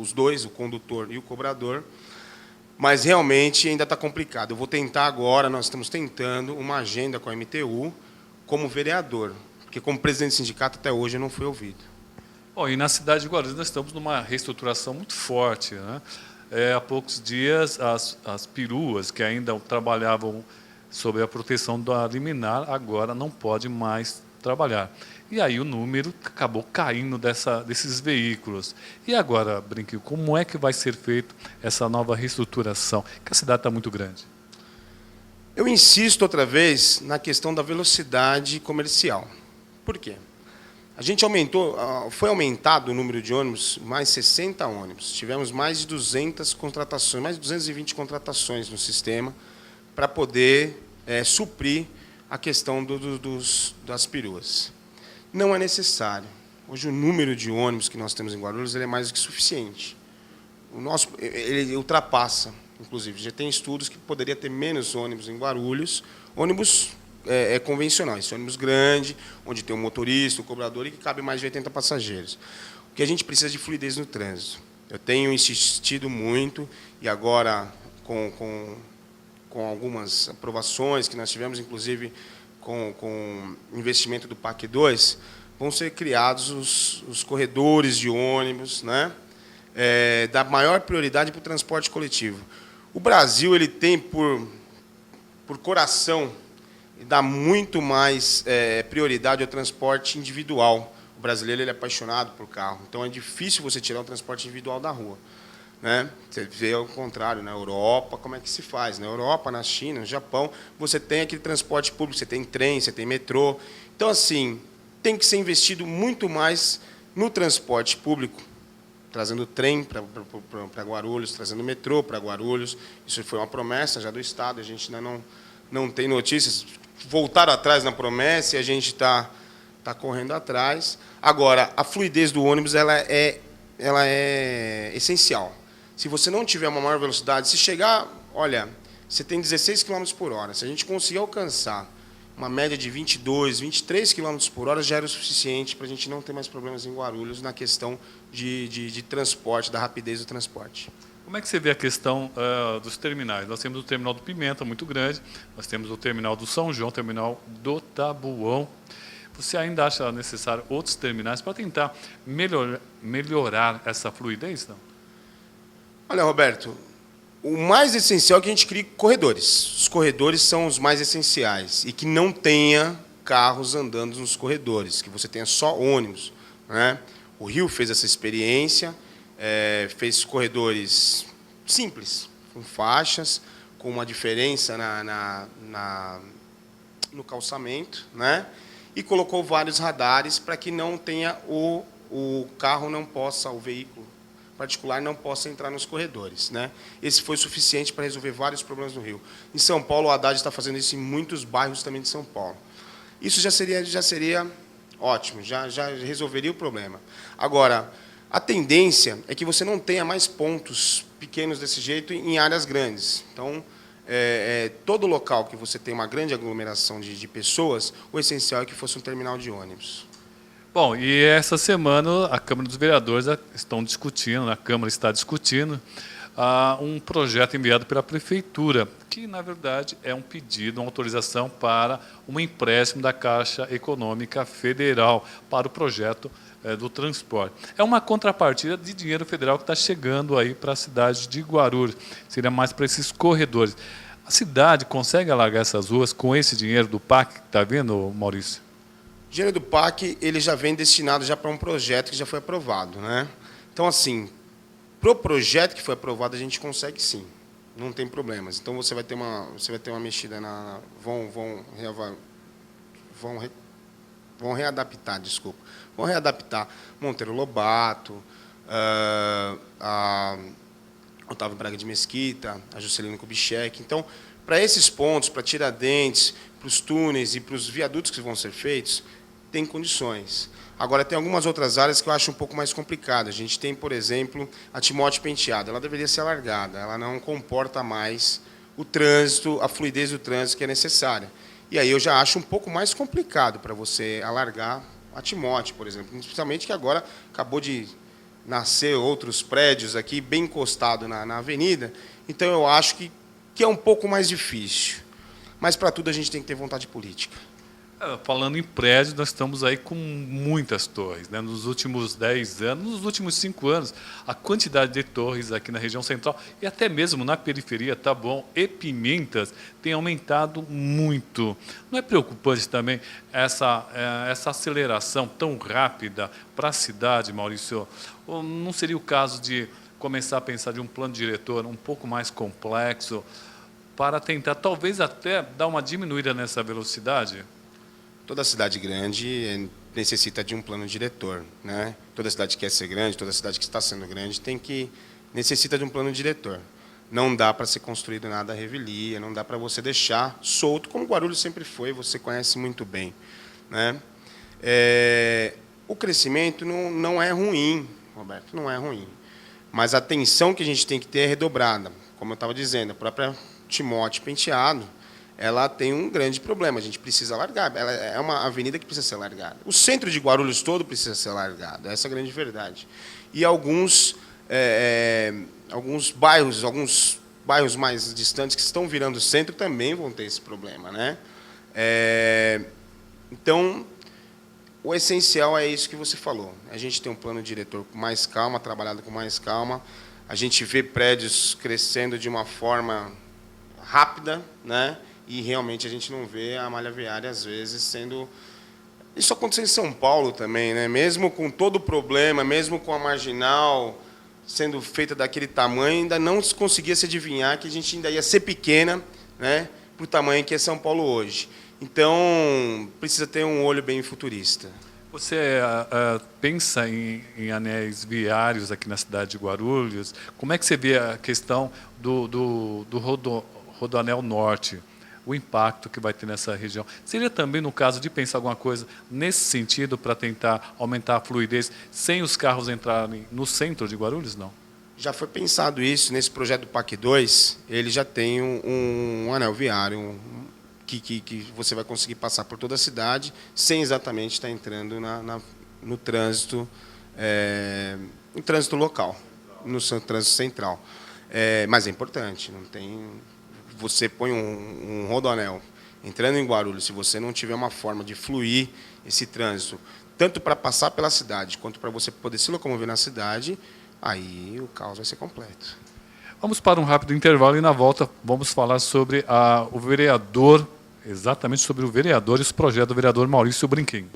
os dois, o condutor e o cobrador. Mas realmente ainda está complicado. Eu vou tentar agora, nós estamos tentando uma agenda com a MTU como vereador, porque como presidente do sindicato até hoje eu não fui ouvido. Bom, e na cidade de Guarulhos nós estamos numa reestruturação muito forte, né? Há poucos dias as peruas que ainda trabalhavam sob a proteção da liminar agora não pode mais trabalhar. E aí o número acabou caindo desses veículos. E agora, Brinquinho, como é que vai ser feita essa nova reestruturação? Que a cidade está muito grande. Eu insisto outra vez na questão da velocidade comercial. Por quê? A gente foi aumentado o número de ônibus, mais 60 ônibus. Tivemos mais de 200 contratações, mais de 220 contratações no sistema para poder suprir a questão das peruas. Não é necessário. Hoje o número de ônibus que nós temos em Guarulhos ele é mais do que suficiente. Ele ultrapassa, inclusive. Já tem estudos que poderia ter menos ônibus em Guarulhos, ônibus convencionais, ônibus grande, onde tem um motorista, um cobrador e que cabe mais de 80 passageiros. O que a gente precisa de fluidez no trânsito. Eu tenho insistido muito e agora com algumas aprovações que nós tivemos, inclusive com investimento do PAC 2, vão ser criados os corredores de ônibus, né? Da maior prioridade para o transporte coletivo. O Brasil ele tem por coração e dá muito mais prioridade ao transporte individual. O brasileiro ele é apaixonado por carro, então é difícil você tirar o transporte individual da rua, né? Você vê ao contrário, na Europa, como é que se faz? Na Europa, na China, no Japão, você tem aquele transporte público, você tem trem, você tem metrô. Então, assim, tem que ser investido muito mais no transporte público, trazendo trem para Guarulhos, trazendo metrô para Guarulhos. Isso foi uma promessa já do Estado, a gente ainda não tem notícias. Voltaram atrás na promessa e a gente está correndo atrás. Agora, a fluidez do ônibus ela é essencial. Se você não tiver uma maior velocidade, se chegar, olha, você tem 16 km por hora, se a gente conseguir alcançar uma média de 22, 23 km por hora, já era o suficiente para a gente não ter mais problemas em Guarulhos na questão de transporte, da rapidez do transporte. Como é que você vê a questão dos terminais? Nós temos o terminal do Pimenta, muito grande, nós temos o terminal do São João, o terminal do Tabuão. Você ainda acha necessário outros terminais para tentar melhorar essa fluidez? Não? Olha, Roberto, o mais essencial é que a gente crie corredores. Os corredores são os mais essenciais e que não tenha carros andando nos corredores, que você tenha só ônibus, né? O Rio fez essa experiência, fez corredores simples, com faixas, com uma diferença no calçamento, né? E colocou vários radares para que não tenha o carro não possa, o veículo particular não possa entrar nos corredores, né? Esse foi suficiente para resolver vários problemas no Rio. Em São Paulo, o Haddad está fazendo isso em muitos bairros também de São Paulo. Isso já seria ótimo, já resolveria o problema. Agora, a tendência é que você não tenha mais pontos pequenos desse jeito em áreas grandes. Então, todo local que você tem uma grande aglomeração de pessoas, o essencial é que fosse um terminal de ônibus. Bom, e essa semana a Câmara dos Vereadores estão discutindo, a Câmara está discutindo um projeto enviado pela Prefeitura, que, na verdade, é um pedido, uma autorização para um empréstimo da Caixa Econômica Federal para o projeto do transporte. É uma contrapartida de dinheiro federal que está chegando aí para a cidade de Guarulhos, seria mais para esses corredores. A cidade consegue alargar essas ruas com esse dinheiro do PAC, está vendo, Maurício? O dinheiro do PAC ele já vem destinado já para um projeto que já foi aprovado, né? Então, assim, para o projeto que foi aprovado, a gente consegue sim, não tem problemas. Então, você vai ter uma mexida vão readaptar, desculpa. Vão readaptar Monteiro Lobato, a Otávio Braga de Mesquita, a Juscelino Kubitschek. Então, para esses pontos, para Tiradentes, para os túneis e para os viadutos que vão ser feitos, tem condições. Agora, tem algumas outras áreas que eu acho um pouco mais complicado. A gente tem, por exemplo, a Timóteo Penteado. Ela deveria ser alargada, ela não comporta mais o trânsito, a fluidez do trânsito que é necessária. E aí eu já acho um pouco mais complicado para você alargar a Timóteo, por exemplo, principalmente que agora acabou de nascer outros prédios aqui, bem encostado na avenida, então eu acho que é um pouco mais difícil. Mas, para tudo, a gente tem que ter vontade política. Falando em prédios, nós estamos aí com muitas torres, né? Nos últimos 10 anos, nos últimos 5 anos, a quantidade de torres aqui na região central e até mesmo na periferia, Taboão e Pimentas, tem aumentado muito. Não é preocupante também essa aceleração tão rápida para a cidade, Maurício? Ou não seria o caso de começar a pensar de um plano diretor um pouco mais complexo para tentar, talvez, até dar uma diminuída nessa velocidade? Toda cidade grande necessita de um plano diretor, né? Toda cidade que quer ser grande, toda cidade que está sendo grande necessita de um plano diretor. Não dá para ser construído nada à revelia, não dá para você deixar solto, como Guarulhos sempre foi, você conhece muito bem, né? O crescimento não é ruim, Roberto, não é ruim. Mas a atenção que a gente tem que ter é redobrada. Como eu estava dizendo, a própria Timóteo Penteado, ela tem um grande problema, a gente precisa alargar. Ela é uma avenida que precisa ser alargada. O centro de Guarulhos todo precisa ser alargado, essa é a grande verdade. E alguns bairros mais distantes que estão virando centro também vão ter esse problema, né? Então, o essencial é isso que você falou. A gente tem um plano diretor com mais calma, trabalhado com mais calma. A gente vê prédios crescendo de uma forma rápida, né? E realmente a gente não vê a malha viária, às vezes, sendo... Isso aconteceu em São Paulo também, né? Mesmo com todo o problema, mesmo com a marginal sendo feita daquele tamanho, ainda não se conseguia se adivinhar que a gente ainda ia ser pequena, né? Para o tamanho que é São Paulo hoje. Então, precisa ter um olho bem futurista. Você pensa em anéis viários aqui na cidade de Guarulhos? Como é que você vê a questão do Rodoanel Norte, o impacto que vai ter nessa região? Seria também, no caso de pensar alguma coisa nesse sentido para tentar aumentar a fluidez sem os carros entrarem no centro de Guarulhos, não? Já foi pensado isso, nesse projeto do PAC 2, ele já tem um anel viário que você vai conseguir passar por toda a cidade sem exatamente estar entrando no trânsito local, no trânsito central. Mas é importante, não tem... Você põe um rodoanel entrando em Guarulhos, se você não tiver uma forma de fluir esse trânsito, tanto para passar pela cidade, quanto para você poder se locomover na cidade, aí o caos vai ser completo. Vamos para um rápido intervalo e, na volta, vamos falar sobre o vereador, exatamente sobre o vereador e os projetos do vereador Maurício Brinquim.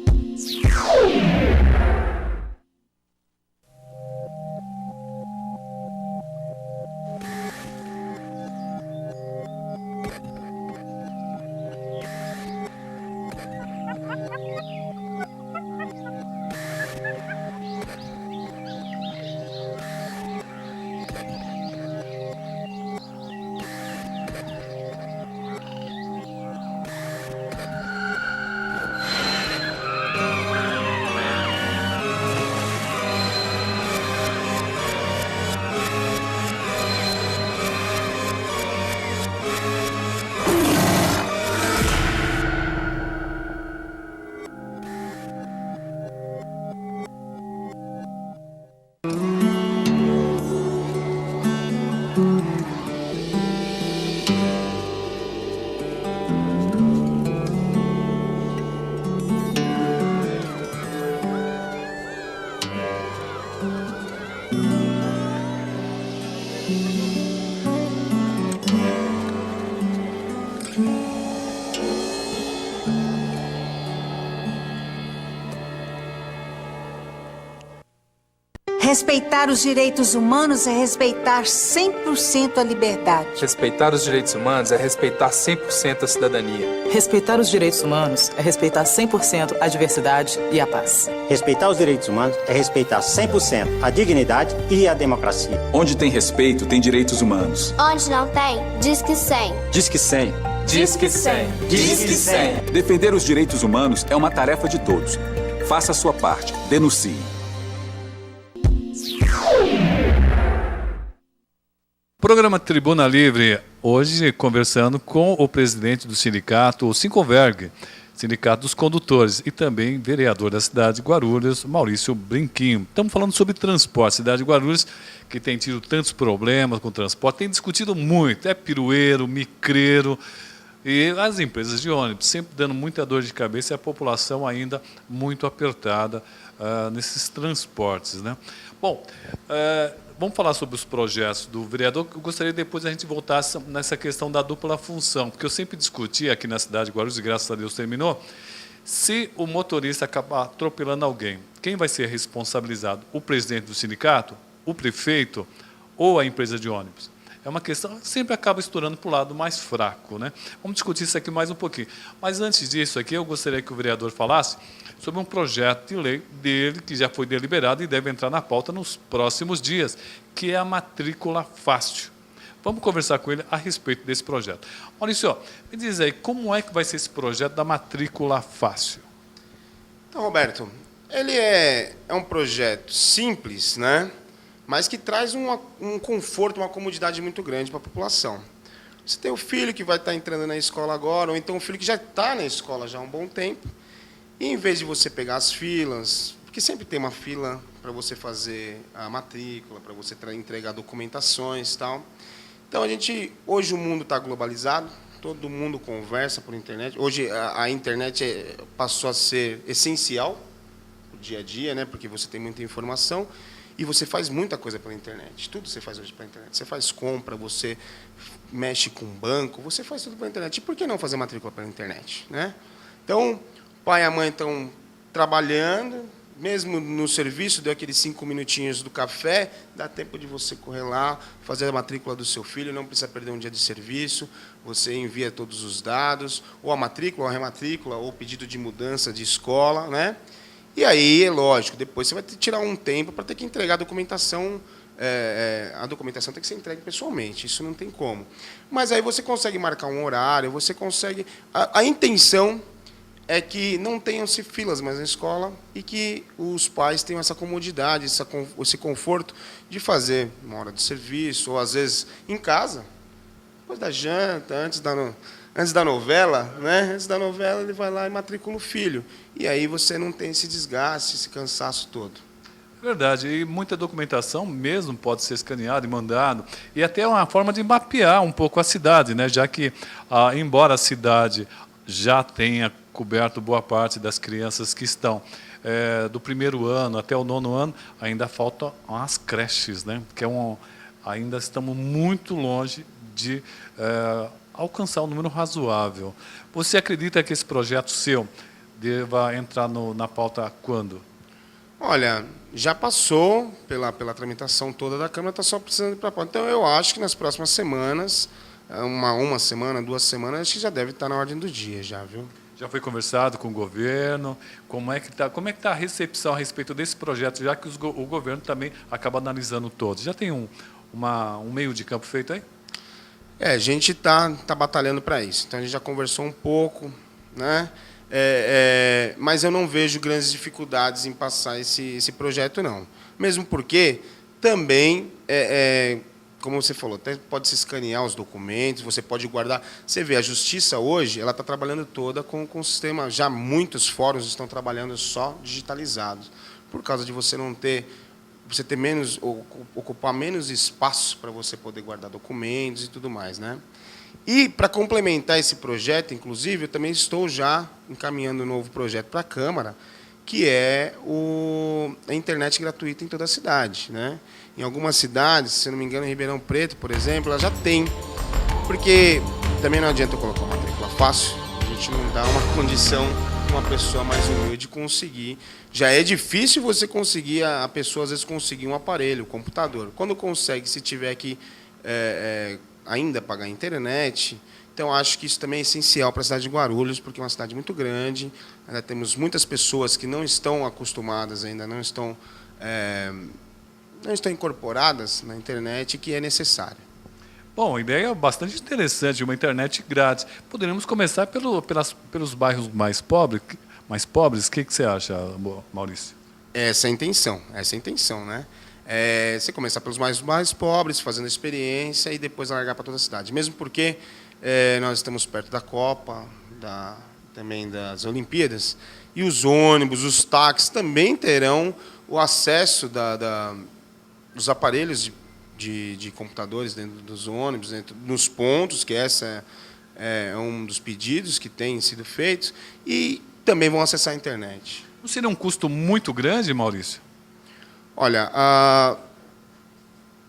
Respeitar os direitos humanos é respeitar 100% a liberdade. Respeitar os direitos humanos é respeitar 100% a cidadania. Respeitar os direitos humanos é respeitar 100% a diversidade e a paz. Respeitar os direitos humanos é respeitar 100% a dignidade e a democracia. Onde tem respeito, tem direitos humanos. Onde não tem, diz que 100. Diz que 100. Diz que 100. Diz que 100. Defender os direitos humanos é uma tarefa de todos. Faça a sua parte. Denuncie. Programa Tribuna Livre, hoje conversando com o presidente do sindicato, o Sinconverg, Sindicato dos Condutores, e também vereador da cidade de Guarulhos, Maurício Brinquinho. Estamos falando sobre transporte. Cidade de Guarulhos, que tem tido tantos problemas com transporte, tem discutido muito, é pirueiro, micreiro, e as empresas de ônibus, sempre dando muita dor de cabeça e a população ainda muito apertada nesses transportes, né? Bom, vamos falar sobre os projetos do vereador. Eu gostaria depois a gente voltasse nessa questão da dupla função, porque eu sempre discuti aqui na cidade de Guarulhos, e graças a Deus terminou, se o motorista acabar atropelando alguém, quem vai ser responsabilizado? O presidente do sindicato, o prefeito ou a empresa de ônibus? É uma questão que sempre acaba estourando para o lado mais fraco, né? Vamos discutir isso aqui mais um pouquinho. Mas antes disso aqui, eu gostaria que o vereador falasse sobre um projeto de lei dele, que já foi deliberado e deve entrar na pauta nos próximos dias, que é a matrícula fácil. Vamos conversar com ele a respeito desse projeto. Maurício, me diz aí, como é que vai ser esse projeto da matrícula fácil? Então, Roberto, ele é um projeto simples, né? Mas que traz um conforto, uma comodidade muito grande para a população. Você tem o filho que vai estar entrando na escola agora, ou então o filho que já está na escola já há um bom tempo, e em vez de você pegar as filas, porque sempre tem uma fila para você fazer a matrícula, para você entregar documentações e tal. Então, hoje o mundo está globalizado, todo mundo conversa por internet. Hoje a internet passou a ser essencial no dia a dia, né? Porque você tem muita informação. E você faz muita coisa pela internet. Tudo você faz hoje pela internet. Você faz compra, você mexe com banco, você faz tudo pela internet. E por que não fazer matrícula pela internet, né? Então, o pai e a mãe estão trabalhando, mesmo no serviço, deu aqueles 5 minutinhos do café, dá tempo de você correr lá, fazer a matrícula do seu filho, não precisa perder um dia de serviço, você envia todos os dados, ou a matrícula, ou a rematrícula, ou o pedido de mudança de escola, né? E aí, é lógico, depois você vai ter que tirar um tempo para ter que entregar a documentação. A documentação tem que ser entregue pessoalmente, isso não tem como. Mas aí você consegue marcar um horário, você consegue... A intenção é que não tenham-se filas mais na escola e que os pais tenham essa comodidade, esse conforto de fazer uma hora de serviço, ou às vezes em casa, depois da janta, antes da novela, né? Antes da novela, ele vai lá e matricula o filho. E aí você não tem esse desgaste, esse cansaço todo. É verdade, e muita documentação mesmo pode ser escaneada e mandado, e até uma forma de mapear um pouco a cidade, né? Já que, embora a cidade já tenha coberto boa parte das crianças que estão do primeiro ano até o 9º ano, ainda faltam as creches, né? Que ainda estamos muito longe de alcançar um número razoável. Você acredita que esse projeto seu deva entrar na pauta quando? Olha, já passou pela tramitação toda da Câmara, está só precisando ir para a pauta. Então, eu acho que nas próximas semanas, uma semana, 2 semanas, acho que já deve estar na ordem do dia, já, viu? Já foi conversado com o governo? Como é que está a recepção a respeito desse projeto, já que o governo também acaba analisando todos? Já tem um meio de campo feito aí? A gente tá batalhando para isso. Então, a gente já conversou um pouco, né? Mas eu não vejo grandes dificuldades em passar esse projeto, não. Mesmo porque também, como você falou, até pode se escanear os documentos, você pode guardar. Você vê, a Justiça hoje, ela está trabalhando toda com o sistema, já muitos fóruns estão trabalhando só digitalizados, por causa de você ter menos, ocupar menos espaço para você poder guardar documentos e tudo mais, né? E, para complementar esse projeto, inclusive, eu também estou já encaminhando um novo projeto para a Câmara, que é a internet gratuita em toda a cidade, né? Em algumas cidades, se não me engano, em Ribeirão Preto, por exemplo, ela já tem. Porque também não adianta eu colocar uma matrícula fácil, a gente não dá uma condição uma pessoa mais humilde conseguir. Já é difícil você conseguir, a pessoa às vezes conseguir um aparelho, um computador. Quando consegue, se tiver que ainda pagar a internet. Então, acho que isso também é essencial para a cidade de Guarulhos, porque é uma cidade muito grande. Ainda temos muitas pessoas que não estão acostumadas, ainda não estão incorporadas na internet, que é necessária. Bom, a ideia é bastante interessante, uma internet grátis. Poderíamos começar pelos bairros mais pobres. O que você acha, Maurício? Essa é a intenção, né? Você começar pelos mais pobres, fazendo experiência, e depois largar para toda a cidade. Mesmo porque nós estamos perto da Copa, também das Olimpíadas, e os ônibus, os táxis também terão o acesso dos aparelhos de computadores dentro dos ônibus, dentro dos pontos, que essa é um dos pedidos que têm sido feitos, e também vão acessar a internet. Não seria um custo muito grande, Maurício? Olha,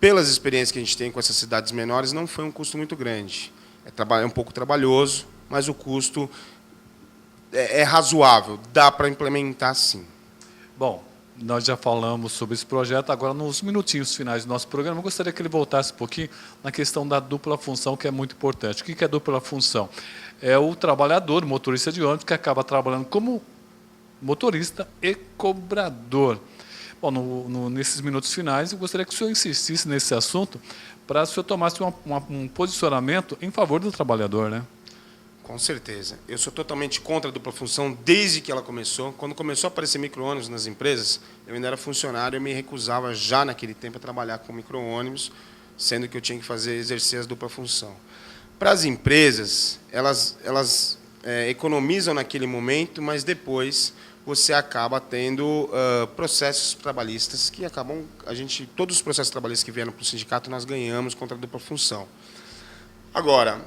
pelas experiências que a gente tem com essas cidades menores, não foi um custo muito grande. É um pouco trabalhoso, mas o custo é razoável, dá para implementar sim. Bom, nós já falamos sobre esse projeto, agora nos minutinhos finais do nosso programa, eu gostaria que ele voltasse um pouquinho na questão da dupla função, que é muito importante. O que é dupla função? É o trabalhador, o motorista de ônibus, que acaba trabalhando como motorista e cobrador. Bom, nesses minutos finais, eu gostaria que o senhor insistisse nesse assunto para o senhor tomasse um posicionamento em favor do trabalhador, né? Com certeza. Eu sou totalmente contra a dupla função desde que ela começou. Quando começou a aparecer micro-ônibus nas empresas, eu ainda era funcionário, eu me recusava já naquele tempo a trabalhar com micro-ônibus, sendo que eu tinha que exercer as dupla função. Para as empresas, elas economizam naquele momento, mas depois você acaba tendo processos trabalhistas que acabam... todos os processos trabalhistas que vieram para o sindicato, nós ganhamos contra a dupla função. Agora,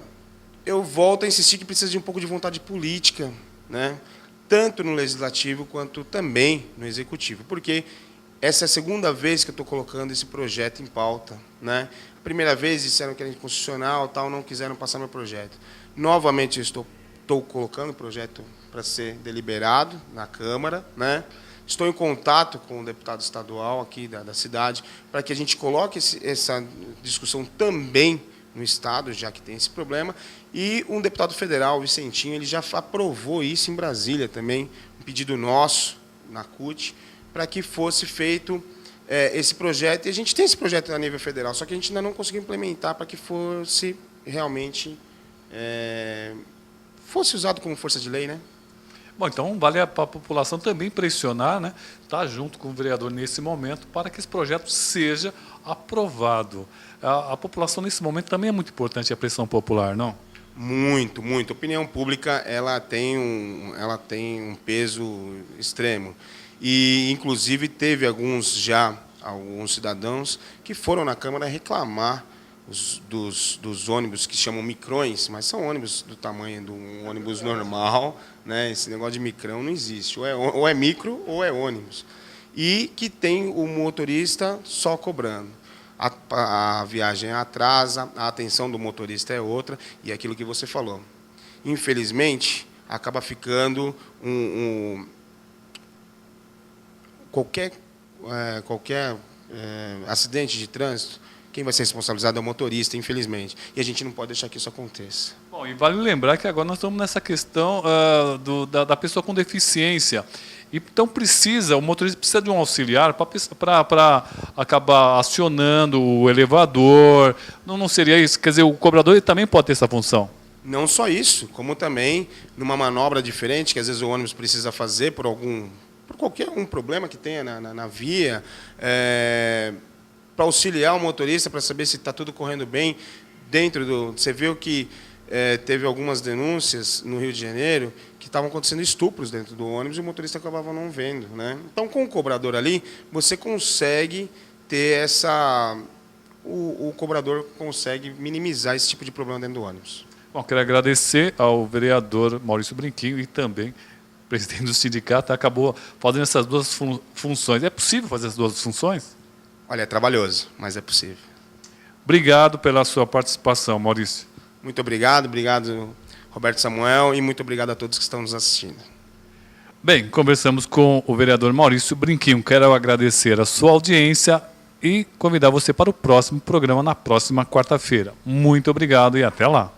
eu volto a insistir que precisa de um pouco de vontade política, né? Tanto no Legislativo quanto também no Executivo, porque essa é a segunda vez que eu estou colocando esse projeto em pauta, né? A primeira vez disseram que era inconstitucional, não quiseram passar meu projeto. Novamente eu estou colocando o projeto para ser deliberado na Câmara, né? Estou em contato com o deputado estadual aqui da cidade para que a gente coloque essa discussão também no Estado, já que tem esse problema, e um deputado federal, Vicentinho, ele já aprovou isso em Brasília também, um pedido nosso, na CUT, para que fosse feito esse projeto, e a gente tem esse projeto a nível federal, só que a gente ainda não conseguiu implementar para que fosse realmente fosse usado como força de lei, né? Bom, então vale a população também pressionar, né? Estar junto com o vereador nesse momento para que esse projeto seja aprovado. A população nesse momento também é muito importante, a pressão popular, não? Muito, muito. A opinião pública ela tem um peso extremo. E, inclusive, teve alguns cidadãos que foram na Câmara reclamar dos ônibus que chamam micrões, mas são ônibus do tamanho de um ônibus normal, né? Esse negócio de micrão não existe. Ou é micro ou é ônibus. E que tem o motorista só cobrando. A viagem atrasa, a atenção do motorista é outra, e é aquilo que você falou. Infelizmente, acaba ficando qualquer acidente de trânsito, quem vai ser responsabilizado é o motorista, infelizmente. E a gente não pode deixar que isso aconteça. Bom, e vale lembrar que agora nós estamos nessa questão da pessoa com deficiência. Então o motorista precisa de um auxiliar para acabar acionando o elevador. Não seria isso? Quer dizer, o cobrador ele também pode ter essa função? Não só isso, como também numa manobra diferente, que às vezes o ônibus precisa fazer por qualquer problema que tenha na via, para auxiliar o motorista, para saber se está tudo correndo bem dentro do... Você viu que teve algumas denúncias no Rio de Janeiro que estavam acontecendo estupros dentro do ônibus e o motorista acabava não vendo, né? Então, com o cobrador ali, você consegue ter o cobrador consegue minimizar esse tipo de problema dentro do ônibus. Bom, quero agradecer ao vereador Maurício Brinquinho e também presidente do sindicato, acabou fazendo essas duas funções. É possível fazer as duas funções? Olha, é trabalhoso, mas é possível. Obrigado pela sua participação, Maurício. Muito obrigado, Roberto Samuel, e muito obrigado a todos que estão nos assistindo. Bem, conversamos com o vereador Maurício Brinquinho. Quero agradecer a sua audiência e convidar você para o próximo programa na próxima quarta-feira. Muito obrigado e até lá.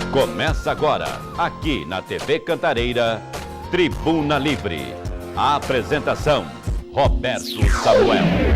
Começa agora, aqui na TV Cantareira, Tribuna Livre. A apresentação, Roberto Samuel.